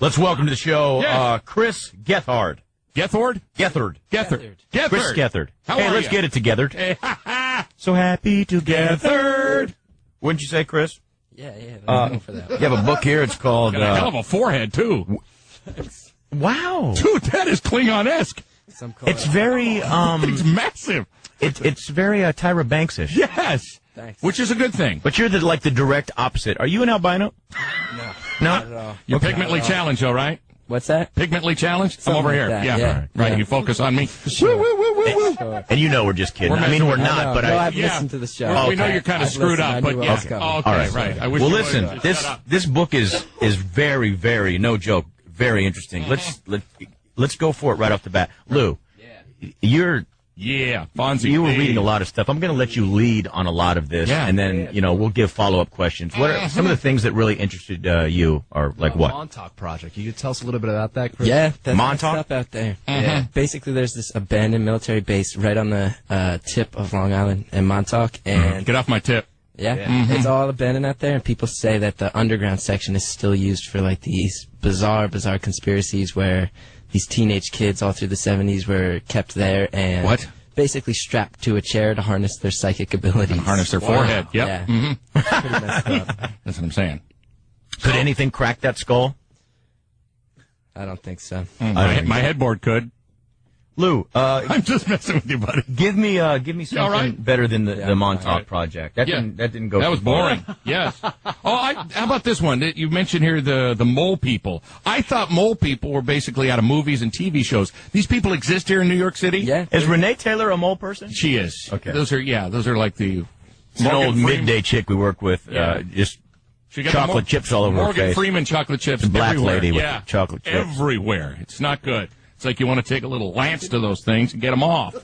Let's welcome to the show Chris Gethard. Gethard? Gethard. Gethard. Chris Gethard. How hey, are let's ya? get it together. So happy together. Wouldn't you say, Chris? Yeah, I'm for that. You have a book here. It's called... Got a hell of a forehead, too. Wow. Dude, that is Klingon-esque. It's very... It's massive. It's very Tyra Banks-ish. Yes. Thanks. Which is a good thing. But you're the direct opposite. Are you an albino? No. Not at all. You're pigmentally challenged, though, right? What's that? Pigmentally challenged? Something I'm over like here. that, yeah. Right. Yeah. You focus on me. Sure. Sure. And you know we're just kidding. I mean, we're not, but no, I... I've listened to the show. Well, we know you're kind of I've screwed listened. up, I but knew yeah. what was coming. Okay, All right. right. I wish Well, you listen, would. this book is very, very, no joke, very interesting. Let's go for it right off the bat. Lou, you're... Yeah, Fonzie. You were reading a lot of stuff. I'm going to let you lead on a lot of this, and then, we'll give follow-up questions. What are some of the things that really interested you, or like what? Montauk Project. You could tell us a little bit about that, Chris? Yeah, that's Montauk? stuff out there. Yeah. Basically, there's this abandoned military base right on the tip of Long Island in Montauk, and Get off my tip. it's all abandoned out there, and people say that the underground section is still used for like these bizarre conspiracies where these teenage kids all through the 70s were kept there and basically strapped to a chair to harness their psychic abilities. Harness their forehead. Yep. Yeah. Pretty messed up. That's what I'm saying. Could anything crack that skull? I don't think so. My headboard could. Lou, I'm just messing with you, buddy. give me something better than the Montauk Project. That didn't go. That was too far. boring. Yes. How about this one? You mentioned here the mole people. I thought mole people were basically out of movies and TV shows. These people exist here in New York City? Yeah. Is Renee Taylor a mole person? She is. Okay. Those are like the... It's an old midday chick we work with. Just She got chocolate chips all over her Morgan face. Freeman chocolate chips Black everywhere. lady with the chocolate chips. Everywhere. It's not good. It's like you want to take a little lance to those things and get them off.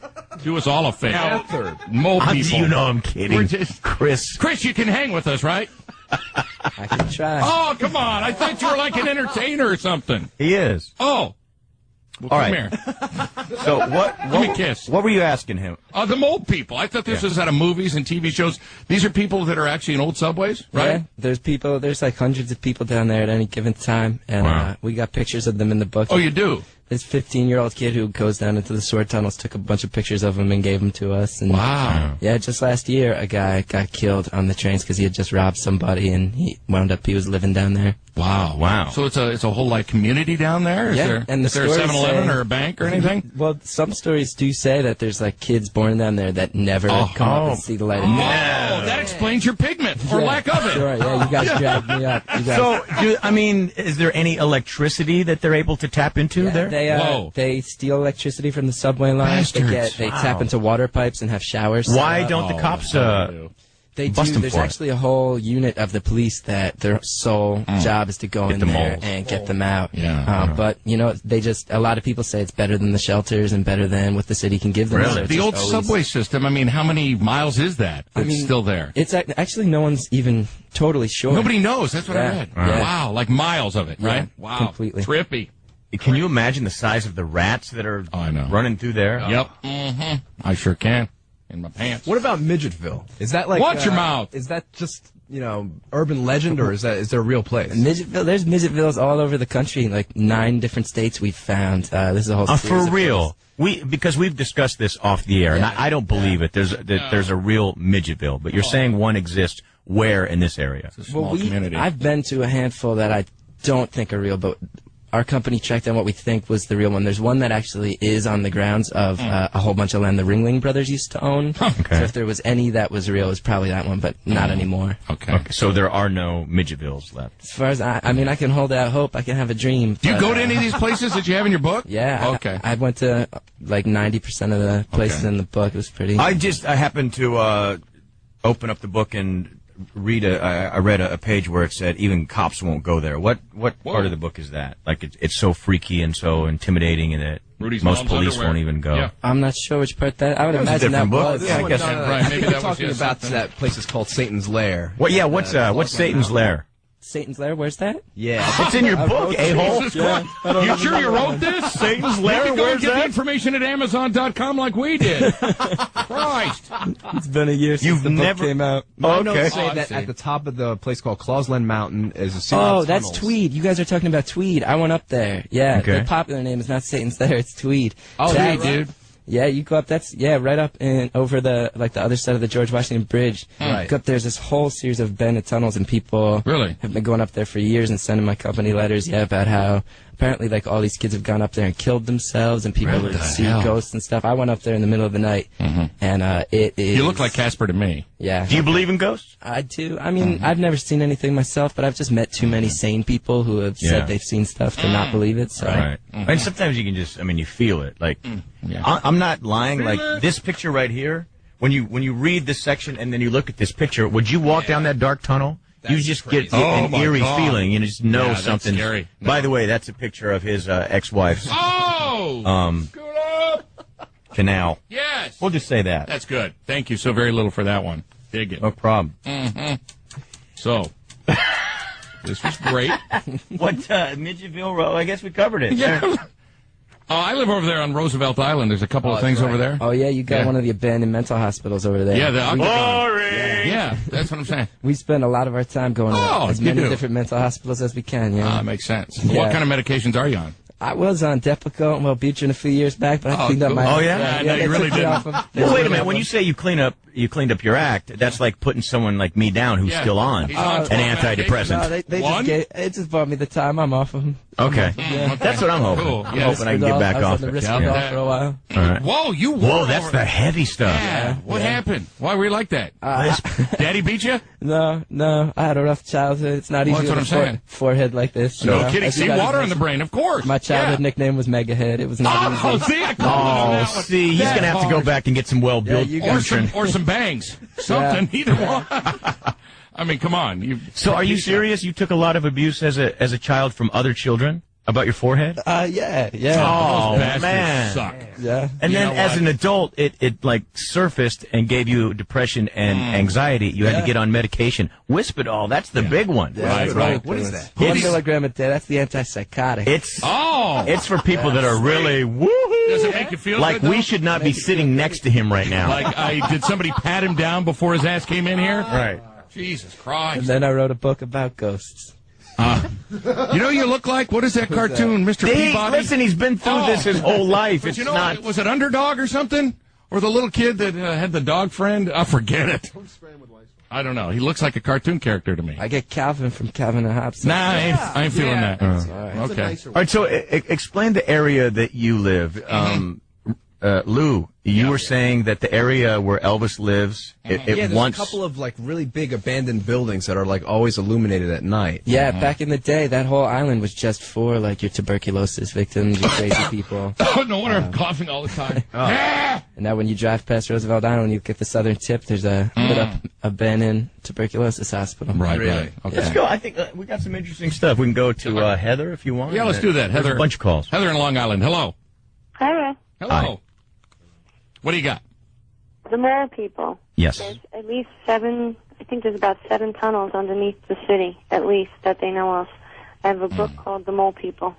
Do us all a favor. Mole people. You know I'm kidding. We're just- Chris, you can hang with us, right? I can try. Oh, come on. I thought you were like an entertainer or something. he is. Oh. Well, All come right. here. So Give me a kiss. What were you asking him? The mole people. I thought this was out of movies and TV shows. These are people that are actually in old subways, right? Yeah, there's like hundreds of people down there at any given time, and we got pictures of them in the book. Oh, you do? This 15-year-old kid who goes down into the sword tunnels took a bunch of pictures of them and gave them to us. And yeah, just last year, a guy got killed on the trains because he had just robbed somebody, and he was living down there. Wow. So it's a whole like community down there? Is there, and is there a 7-Eleven or a bank or anything? Well, some stories do say that there's like kids born down there that never come up and see the light of day. Oh, that explains your pigment or lack of it. Sure, yeah, you guys dragged me up. So, is there any electricity that they're able to tap into there? They steal electricity from the subway lines. Bastards. They tap into water pipes and have showers. Why don't the cops They bust do. them There's for it? actually a whole unit of the police that their sole job is to go in the there moles. and get them out. Yeah. But a lot of people say it's better than the shelters and better than what the city can give them. Really? So it's The just old always- subway system, I mean, how many miles is that? It's still there. It's actually no one's even totally sure. Nobody knows. That's what I Yeah. read. Yeah. Wow, like miles of it, right? Wow. completely. Trippy. Can you imagine the size of the rats that are I know. running through there? Yep. Mm-hmm. I sure can. In my pants. What about Midgetville? Is that like... Watch your mouth. Is that just, urban legend, or is there a real place? Midgetville, there's Midgetvilles all over the country, like 9 different states we've found. This is a whole series For of real? Because we've discussed this off the air, and I don't believe it. There's a real Midgetville, but you're saying one exists where in this area? It's a small community. I've been to a handful that I don't think are real, but our company tracked down what we think was the real one. There's one that actually is on the grounds of a whole bunch of land the Ringling Brothers used to own. Okay. So if there was any that was real, it was probably that one, but not anymore. Okay. So there are no Midgetvilles left. As far as I mean, I can hold out hope. I can have a dream. Do you but, go to any of these places that you have in your book? Yeah. Okay. I went to like 90% of the places in the book. It was pretty. I happened to open up the book and read I read a page where it said even cops won't go there. What part of the book is that? Like it's so freaky and so intimidating, and that Rudy's most mom's police underwear. won't even go. Yeah. I'm not sure which part that. I would That was a imagine that different book. was. Yeah, I guess. Right, I maybe think that we're was talking just about something. that place is called Satan's Lair. What's Satan's Lair? Satan's Lair, where's that? Yeah. It's in your book, a-hole. Jesus Christ. You sure you wrote this? Satan's You Lair, can go where's and get the that? information at Amazon.com like we did. Christ. It's been a year since You've the book never- came out. My notes say I that see. at the top of the place called Clausland Mountain is a series Oh, of that's tunnels. Tweed. You guys are talking about Tweed. I went up there. Yeah, Okay. the popular name is not Satan's Lair, it's Tweed. Oh, That's- hey, dude. Yeah, you go up. That's right up and over the other side of the George Washington Bridge. Right. Go up. There's this whole series of abandoned tunnels, and people Really? have been going up there for years and sending my company letters. Yeah, about how apparently all these kids have gone up there and killed themselves, and people Really? would The see hell? ghosts and stuff. I went up there in the middle of the night, and it is. You look like Casper to me. Yeah. Do you believe in ghosts? I do. I mean, I've never seen anything myself, but I've just met too many sane people who have Yeah. said they've seen stuff to not believe it. So. Right. And sometimes you can just, you feel it. Like, Yeah. I'm not lying. Like, this picture right here, when you read this section and then you look at this picture, would you walk down that dark tunnel? You just get Oh, an my eerie God. feeling. You just know Yeah, that's something. scary. By the way, that's a picture of his ex-wife's Oh! Scoot up! canal. Yes! We'll just say that. That's good. Thank you so very little for that one. Dig it. No problem. So, this was great. What, Midgetville Road? I guess we covered it. Yeah. I live over there on Roosevelt Island. There's a couple of things over there. Oh yeah, you got Yeah. one of the abandoned mental hospitals over there. Yeah, the Octagon. Boring! Yeah, that's what I'm saying. We spend a lot of our time going Oh, to as you many do. different mental hospitals as we can. Yeah. Makes sense. Yeah. What kind of medications are you on? I was on Depakote and Wellbutrin a few years back, but I Oh, cleaned up cool. my. Oh, yeah? No, you they really took me didn't. off of- Well, wait a minute. When you say you cleaned up your act, that's like putting someone like me down who's Yeah. still on He's on an 12 antidepressant. No, they One? it just bought me the time. I'm off of them. Okay. That's what I'm hoping. Cool. I'm Yeah. hoping I can get back I was off on the it. risk Yeah. withdrawal for a while. All right. Whoa, you were Whoa, that's over the there. heavy stuff. Yeah. What happened? Why were you like that? Daddy beat you? No, I had a rough childhood. It's not Well, easy that's with what a I'm saying. forehead like this. No you know? kidding. As you See, guys water in mentioned, the brain, of course. My childhood Yeah. nickname was Megahead. It was not Oh, easy. see, I called him Oh, that. see, he's That going to have to go hard. back and get some well-built you Or some, Western. or some bangs. Something, either one. I mean, come on. So are you serious? You took a lot of abuse as a child from other children about your forehead? Yeah. Oh, Those bastards man. suck. Yeah. And You then know as what? an adult, it like surfaced and gave you depression and anxiety. You had to get on medication. Wispidol, that's the big one. Right. What is that? 1 It's- milligram a day. That's the antipsychotic. It's Oh! it's for people that are really woohoo. Does it make you feel Like good, we though? should not be sitting next to him right now. Like, did somebody pat him down before his ass came in here? Right. Jesus Christ. And then I wrote a book about ghosts. You know, you look like, what is that cartoon, Mr. Peabody? Listen, he's been through this his whole life. But It's you know, not. was it Underdog or something? Or the little kid that had the dog friend? I forget it. I don't know. He looks like a cartoon character to me. I get Calvin from Calvin and Hobbes. Nah, I ain't feeling that. Okay. All right, so explain the area that you live. Lou, you were saying that the area where Elvis lives, Yeah, there's once. a couple of like really big abandoned buildings that are like always illuminated at night. Yeah, back in the day, that whole island was just for like your tuberculosis victims, your crazy people. Oh, no wonder I'm coughing all the time. Ah! And now when you drive past Roosevelt Island, you get the southern tip. There's a lit up abandoned tuberculosis hospital. Right, Really? right. Okay. Let's go. I think we got some interesting stuff. We can go to Heather if you want. Yeah, let's do that. There's Heather. a bunch of calls. Heather in Long Island. Hello. Hello. Hello. Hi. What do you got? The mole people. Yes. There's at least 7, I think there's about 7 tunnels underneath the city, at least, that they know of. I have a book called The Mole People.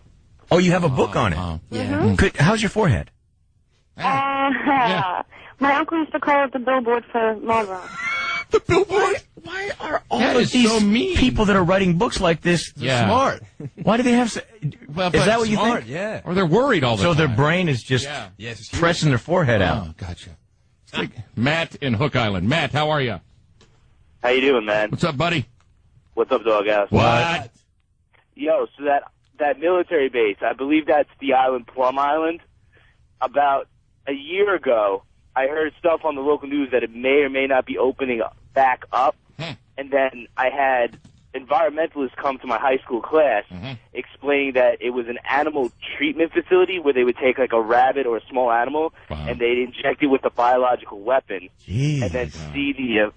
Oh, you have a book on it. Oh. Yeah. How's your forehead? My uncle used to call it the billboard for Marlboro. The billboard? Why are all That of is these so mean. people that are writing books like this Yeah. Smart. Why do they have? Well, Is but that what you Smart, think? yeah. Or they're worried all the So time. their brain is just Yeah. Yes, it's huge. pressing their forehead out. Oh, gotcha. Let's take Matt in Hook Island. Matt, how are you? How you doing, man? What's up, buddy? What's up, dog ass? What? Yo, so that military base, I believe that's the island, Plum Island. About a year ago, I heard stuff on the local news that it may or may not be opening back up. And then I had environmentalists come to my high school class explaining that it was an animal treatment facility where they would take like a rabbit or a small animal and they'd inject it with a biological weapon and then see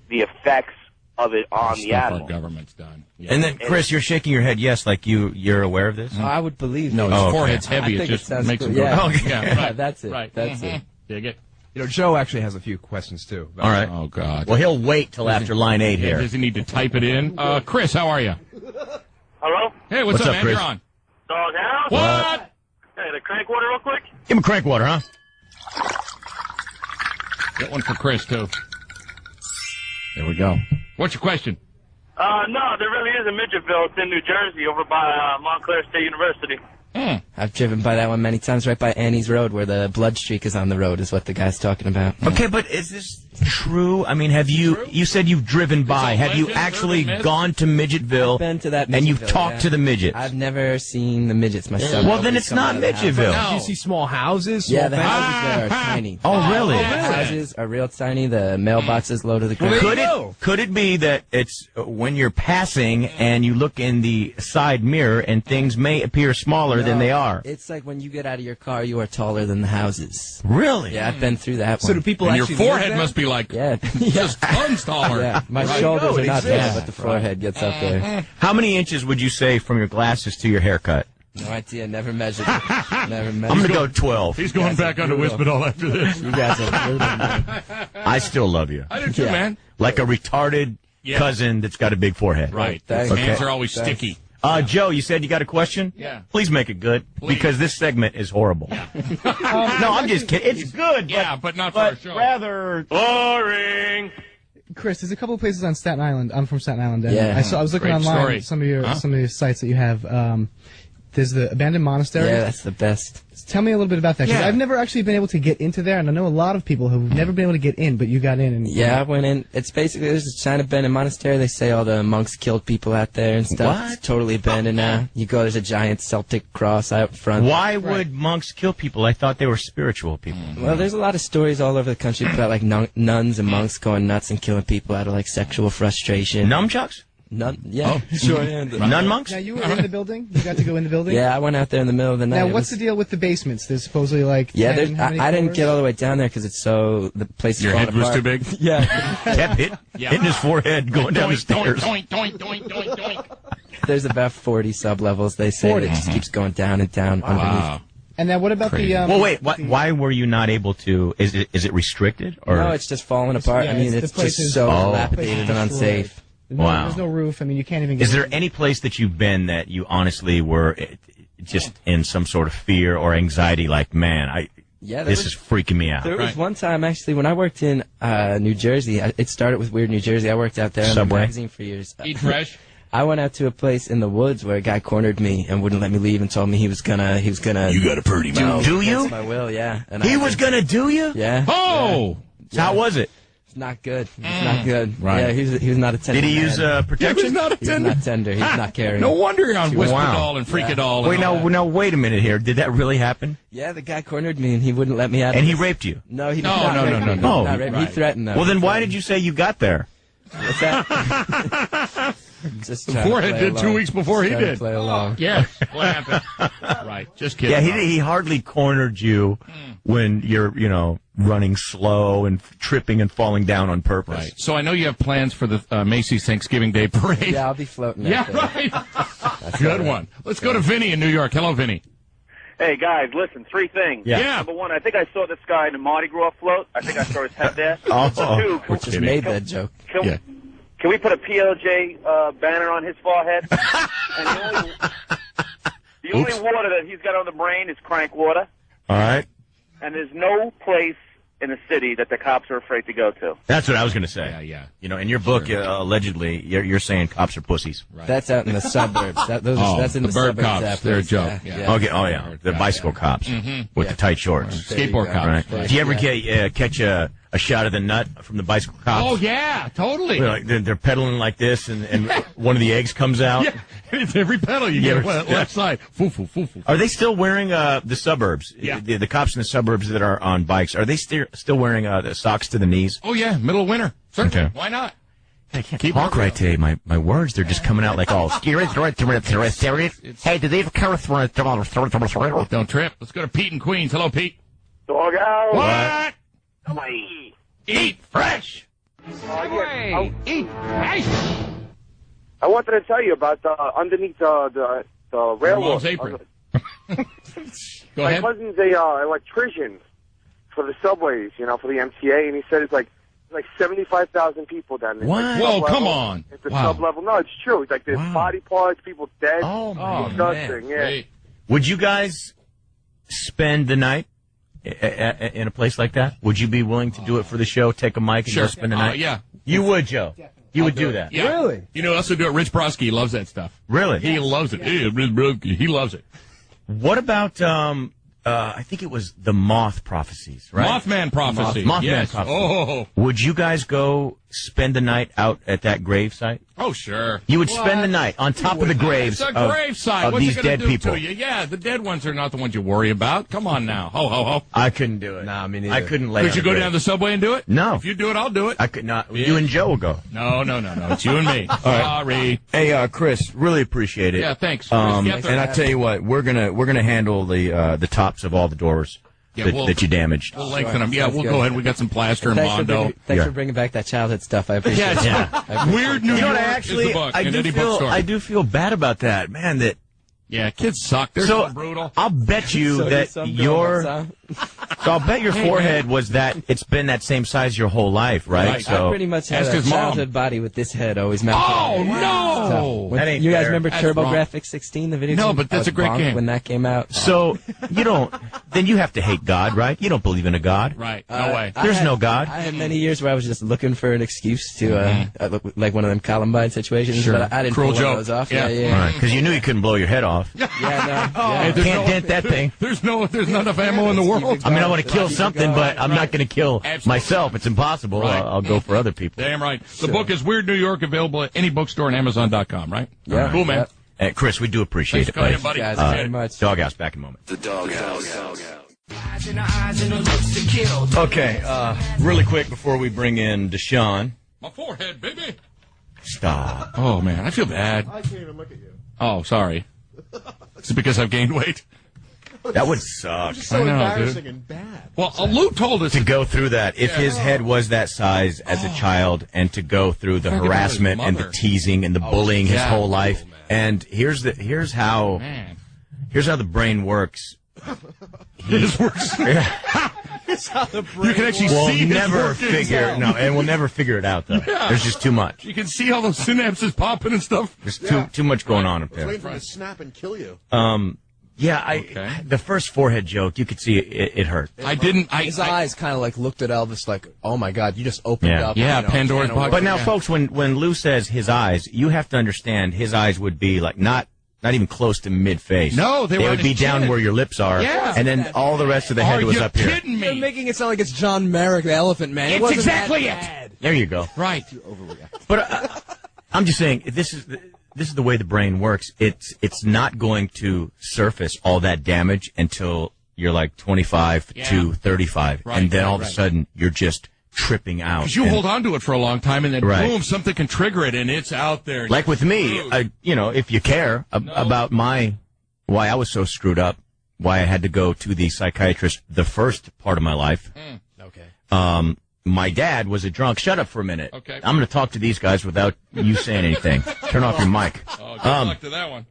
the effects of it on the Stuff our animal. government's done. Yeah. And then, Chris, you're shaking your head. Yes, like you're aware of this. I would believe No, it. his okay. forehead's heavy. I It think just sounds makes cool. him go. Yeah. Okay. Yeah, Right. that's it. Right. That's it. Dig it. You know, Joe actually has a few questions too. All right. Oh, God. Well, he'll wait till after line 8 here. Does he need to type it in? Chris, how are you? Hey, what's up, man? Chris? You're on. Doghouse? What? Hey, the crank water real quick? Give him a crank water, huh? Get one for Chris, too. There we go. What's your question? No, there really is a Midgetville. It's in New Jersey over by Montclair State University. I've driven by that one many times, right by Annie's Road, where the blood streak is on the road, is what the guy's talking about. Okay, but is this true? I mean, have you? You said you've driven by. Have you actually gone to Midgetville? I've been to that and you've Midgetville, talked to the midgets? I've never seen the midgets myself. Well, then it's not Midgetville. Did you see small houses? Yeah, Small the fences? houses there are tiny. Oh, really? The houses are real tiny. The mailboxes low to the ground. Could it be that it's when you're passing and you look in the side mirror and things may appear smaller than they are? It's like when you get out of your car, you are taller than the houses. Really? Yeah, I've been through that So one. do people And your actually live forehead there? must be like Yeah. just tons taller. Yeah, my Right. shoulders are not exists. there, but the forehead gets up there. How many inches would you say from your glasses to your haircut? No idea, never measured it. Never measured I'm going to go 12. He's going back onto Wispidol after this. You guys are brutal, man. I still love you. I do too, Yeah. man. Like a retarded Yeah. cousin that's got a big forehead. Right. Thanks. His hands Okay. are always Thanks. sticky. Joe, you said you got a question? Yeah. Please make it good, because this segment is horrible. No, I'm just kidding. It's good, Yeah, but not for our but show. rather Boring. Chris, there's a couple of places on Staten Island. I'm from Staten Island. And Yeah. I was looking Great online story. at some of your sites that you have. There's the abandoned monastery. Yeah, that's the best. Tell me a little bit about that. 'Cause Yeah. I've never actually been able to get into there, and I know a lot of people who've never been able to get in, but you got in. And Yeah, I went in. It's basically, there's a China abandoned monastery. They say all the monks killed people out there and stuff. What? It's totally abandoned now. You go, there's a giant Celtic cross out front. why would monks kill people? I thought they were spiritual people. Well, there's a lot of stories all over the country about like nuns and monks going nuts and killing people out of like sexual frustration. Nunchucks? Yeah, sure. Yeah, Nun monks? now you were in the building. You got to go in the building. yeah, I went out there in the middle of the night. Now, It what's was- the deal with the basements? There's supposedly like. Yeah, 10, how many I didn't floors? get all the way down there because it's so the place is Your falling head was apart. too big? Yeah, Kept hitting his forehead going down the stairs. Doink, doink, doink, doink, doink. there's about 40 sub-levels. They say 40. it just keeps going down and down underneath. Wow. And now, what about Crazy. the? Well, wait. Why were you not able to? Is it restricted? Or No, it's just falling apart. yeah, I mean, it's- it's the place just is- so Oh. dilapidated and unsafe. Wow. There's no roof. I mean, you can't even get. is there in. any place that you've been that you honestly were just in some sort of fear or anxiety? Like, man, Yeah, this is freaking me out. There was one time, actually, when I worked in New Jersey. It started with Weird New Jersey. I worked out there in the Subway? magazine for years. Eat fresh. I went out to a place in the woods where a guy cornered me and wouldn't let me leave and told me he was gonna. You got a pretty mouth. Do you? Against my will, yeah. And He I- was gonna do you? Yeah. Oh! So how was it? It's not good. It's not good. Right. Yeah, he was not a tender. Did he man. use He was protection? not a He's tender. not tender. He's not caring. No wonder you're on Whisper Wow. Doll and Freakadoll. Wait, no, wait a minute here. Did that really happen? Yeah, the guy cornered me and he wouldn't let me out. And of he it. raped you? No, he did No, not no, rape no, me. no, no. Not rape me. He threatened though. Well, then why did you say you got there? What's that? Just The trying to forehead play did 2 along. weeks before he Trying to did. Play along. Yes. What happened? Right. Just kidding. Yeah, he hardly cornered you when you're, running slow and tripping and falling down on purpose. Right. So I know you have plans for the Macy's Thanksgiving Day Parade. Yeah, I'll be floating. Yeah, out there. right. That's Good all right. one. Let's go to Vinny in New York. Hello, Vinny. Hey, guys, listen, 3 things. Yeah. Number 1, I think I saw this guy in the Mardi Gras float. I think I saw his head there. Oh. Number 2, Which just made that joke. Can, Yeah. can we put a PLJ banner on his forehead? And the only water that he's got on the brain is crank water. All right. And there's no place in the city that the cops are afraid to go to. That's what I was going to say. Yeah. In your book, allegedly, you're saying cops are pussies. That's out in the suburbs. That's in the the bird suburbs. cops. that They're a place. joke. Yeah. Okay. Oh, yeah. The bicycle cops with the tight shorts. There you Skateboard go. cops. Right. Do you ever catch a shot of the nut from the bicycle cops? Oh, yeah. Totally. They're pedaling like this, and one of the eggs comes out. Yeah. It's every pedal you Yeah. get left side. Foo, foo, foo, foo. Are they still wearing the suburbs? Yeah. The cops in the suburbs that are on bikes, are they still wearing the socks to the knees? Oh, yeah. Middle of winter. Certainly. Okay. Why not? I can't Keep talk it right today. My words, they're just coming out like all. Hey, do they Don't trip. Let's go to Pete in Queens. Hello, Pete. Dog out. What? Away. Eat fresh. Eat fresh. I wanted to tell you about underneath the railroad. Mom's apron. Go My ahead. cousin's a electrician for the subways, for the MTA, and he said it's like like 75,000 people down there. What? Like, Whoa, come on. At the Wow. sub-level. No, it's true. It's like there's body parts, people dead. Oh, my disgusting, yeah. Hey. Would you guys spend the night in a place like that? Would you be willing to do it for the show, take a mic and Sure. go spend the night? Yeah. You would, Joe. You would do that. Yeah. Really? You know, also do it. Rich Broski, he loves that stuff. Really? He loves it. Yeah, Rich Broski, he loves it. What about, I think it was the Moth Prophecies, right? Mothman Prophecy. Mothman Yes. Prophecy. Oh. Would you guys go spend the night out at that grave site? Oh, sure. You would spend the night on top of the graves It's a of, grave site. of What's these it gonna dead do people. To you? Yeah, the dead ones are not the ones you worry about. Come on now. Ho, ho, ho. I couldn't do it. Nah, me neither. I couldn't lay Could on you a go grave. down the subway and do it? No. If you do it, I'll do it. I could not. You and Joe will go. No. It's you and me. Sorry. Hey, Chris, really appreciate it. Yeah, thanks. Chris Gethard. And I tell you what, we're gonna handle the tops of all the doors that you damaged. We'll lengthen them. Yeah, Sounds we'll good. go ahead. We got some plaster and Mondo. Thanks for bringing back that childhood stuff. I appreciate it. Yeah. Weird New You know York what? is the book. in any bookstore. I do feel bad about that, man. That Yeah, kids suck. They're so brutal. I'll bet you So that some your girl so I'll bet your forehead was that it's been that same size your whole life, right? Right. So I pretty much had Ask a his mom. childhood body with this head always mounted. Oh, no! So, That ain't you guys fair. remember That's wrong. TurboGrafx 16, the video No, game? but that's I was a great bonked game. when that came out. So you don't. Then you have to hate God, right? You don't believe in a God. Right. No way. There's no God. I had many years where I was just looking for an excuse to, look like one of them Columbine situations, Sure. but I didn't Cruel pull one joke. of those off. Yeah. Yeah. Because you knew you couldn't blow your head off. Yeah, no. Yeah. Hey, there's Can't dent that thing. There's not enough ammo in the world. I mean, I want to kill something, but I'm not going to kill Absolutely. myself. It's impossible. Right. I'll go for other people. Damn right. The book is Weird New York, available at any bookstore and Amazon.com, right? Yeah. Cool, man. Yep. Chris, we do appreciate Thanks it, for coming in, buddy. buddy. Guys, very much. Doghouse, back in a moment. The Doghouse. Okay, really quick before we bring in Deshaun. My forehead, baby. Stop. Oh, man, I feel bad. I can't even look at you. Oh, sorry. Is it because I've gained weight? That would suck. It's so I know, embarrassing dude. and bad. Well, Lou told us To go through that, if his head was that size as a child, and to go through the Think about his harassment and the mother. teasing and the bullying his yeah. whole life, and here's how Man. the brain works. This works. You can actually We'll see his never workings figure out. no, and we'll never figure it out though. There's just too much. You can see all those synapses popping and stuff. There's too much going on up I was there. waiting for him to snap and kill you. Yeah, the first forehead joke, you could see it hurt. I didn't. His eyes kind of like looked at Elvis like, oh my God, you just opened Yeah. up. Yeah, you know, Pandora's can of box. But now, Yeah. folks, when Lou says his eyes, you have to understand his eyes would be like not even close to mid-face. No, they were on would be his down chin. where your lips are. Yeah. And then all the rest of the head Are was you up here. kidding You're me? making it sound like it's John Merrick, the Elephant Man. It It's wasn't exactly that it. bad. There you go. Right. But I'm just saying, this is the way the brain works. It's not going to surface all that damage until you're like 25 to 35, Right, and then right, all of a right. sudden you're just tripping out. Because you And hold on to it for a long time, and then Right. boom, something can trigger it, and it's out there. Like with me, if you care about why I was so screwed up, why I had to go to the psychiatrist the first part of my life. Okay. My dad was a drunk. Shut up for a minute. Okay. I'm going to talk to these guys without you saying anything. Turn off your mic. Oh, good luck to that one.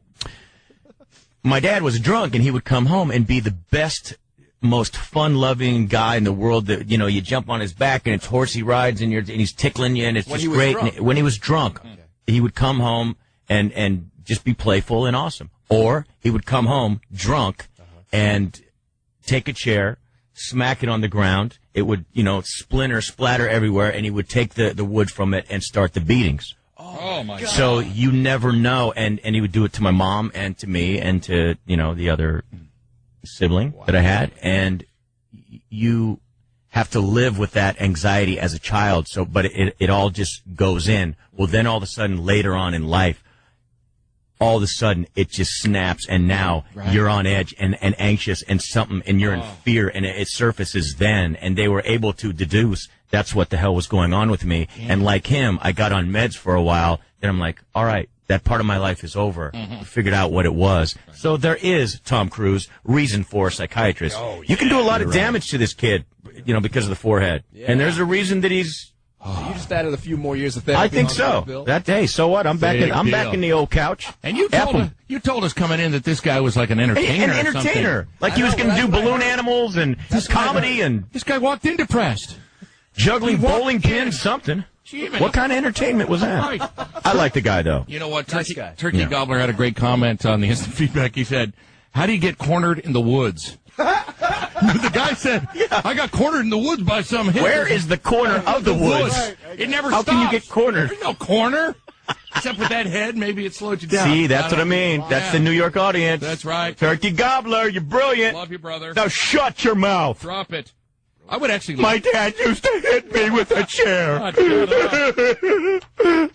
My dad was a drunk, and he would come home and be the best, most fun-loving guy in the world. That you jump on his back and it's horsey rides, and he's tickling you, and it's When just he was great. drunk. And when he was drunk, he would come home and just be playful and awesome. Or he would come home drunk and take a chair, smack it on the ground. It would, splatter everywhere, and he would take the wood from it and start the beatings. Oh, my God. So you never know, and he would do it to my mom and to me and to the other sibling that I had, and you have to live with that anxiety as a child. So, but it all just goes in. Well, then all of a sudden later on in life, all of a sudden it just snaps, and now you're on edge and anxious and something, and you're in fear, and it surfaces then. And they were able to deduce that's what the hell was going on with me. And like him, I got on meds for a while. Then I'm like, all right, that part of my life is over. I figured out what it was. So there is, Tom Cruise, reason for a psychiatrist. You can do a lot of damage to this kid, because of the forehead. And there's a reason that he's... You just added a few more years of therapy. I think on so. that, Bill. Hey, so what? I'm back Big in the old couch. And you told us coming in that this guy was like an entertainer. An or something. Like he was going to do balloon animals and comedy, and This guy walked in depressed. Juggling He walked bowling in. pins, something. Gee, man. What kind of entertainment was that? Right. I like the guy, though. You know what? Nice Turkey, guy. Turkey Yeah. Gobbler had a great comment on the instant feedback. He said, "How do you get cornered in the woods?" The guy said, "I got cornered in the woods by some hipster." Where is the corner of the woods? It never How stops. can you get cornered? There's no corner. Except with that head, maybe it slowed you down. See, that's what I mean. That's Yeah. the New York audience. That's right. Turkey Gobbler, you're brilliant. Love you, brother. Now shut your mouth. Drop it. I would actually My dad used to hit me with a chair. God, shut up.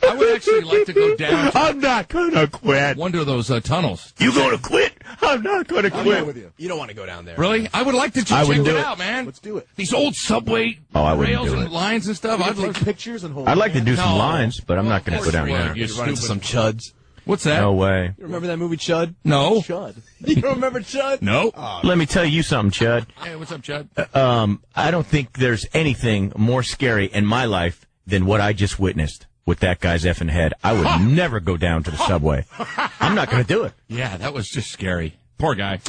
I would actually like to go down to I'm not gonna quit. one of those tunnels. You gonna quit? I'm not gonna I'm quit. going with you. You don't want to go down there. Really? I would like to I check wouldn't it do it. out, man. Let's do it. These old subway I wouldn't rails do and it. lines and stuff. I'd I'd love take pictures and hold I'd like to do No. some lines, but I'm not gonna Of go course down you there. would. You're You run into some stupid. chuds. What's that? No way. You remember that movie Chud? No. Chud. You don't remember Chud? No. Let me tell you something, Chud. Hey, what's up, Chud? I don't think there's anything more scary in my life than what I just witnessed with that guy's effing head. I would never go down to the subway. I'm not going to do it. Yeah, that was just scary. Poor guy.